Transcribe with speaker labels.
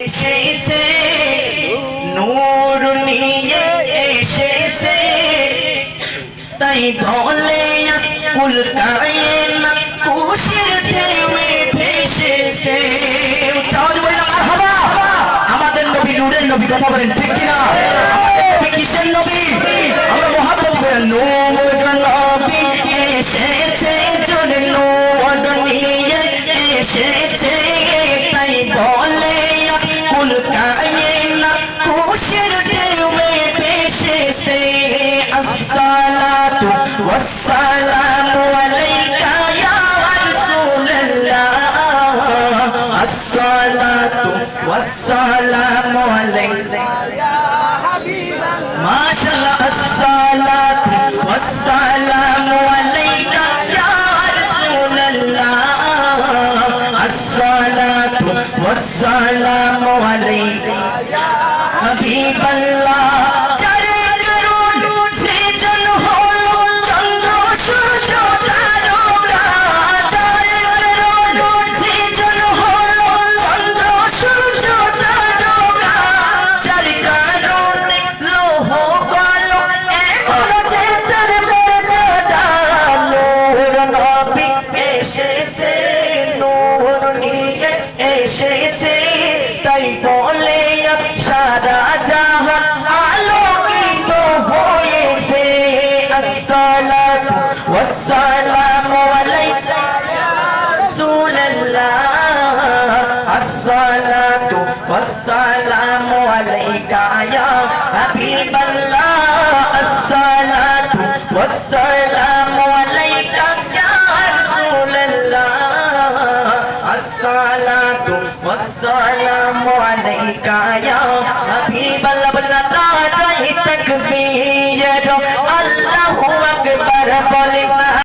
Speaker 1: এসেছে নূর নিয়ে এসেছে তাই বলে কুল কায়নাত খুশির ঢেউয়ে ভেসেছে। আমাদের নবী নূরের নবী, কথা বলেন ঠিক কিনা? আমাদের নবী কিসের নবী? আমরা মুহাম্মদ বলেন নূর নবী এসেছে, জোরে নূর নিয়ে এসেছে তাই বলে কুল কায়নাত খুশির ঢেউয়ে ভেসেছে। আসসালাতু ওয়াসসালামু আলাইকা ইয়া রাসূলুল্লাহ, আসসালাতু ওয়াসসালামু আলাইকা ইয়া হাবিবাল্লাহ। মাশাআল্লাহ, আসসালাতু ওয়াসসালামু আলাইকা ইয়া রাসূলুল্লাহ, আসসালাতু ওয়াসসালামু আলাইকা ইয়া হাবিবাল্লাহ। তাই বলে সারা জাহান আলোকিত হয়েছে। আসসালাতু ওয়াসসালামু আলাইকা ইয়া রাসূলুল্লাহ, আসসালাতু ওয়াসসালামু আলাইকা ইয়া হাবিবাল্লাহ, আসসালাতু ওয়াসসালামু আলাইকা ইয়া রাসূলুল্লাহ, আসসালাতু ওয়াসসালামু আলাইকা ইয়া হাবিবাল্লাহ। বলনা তাকবীর, আল্লাহু আকবার বলে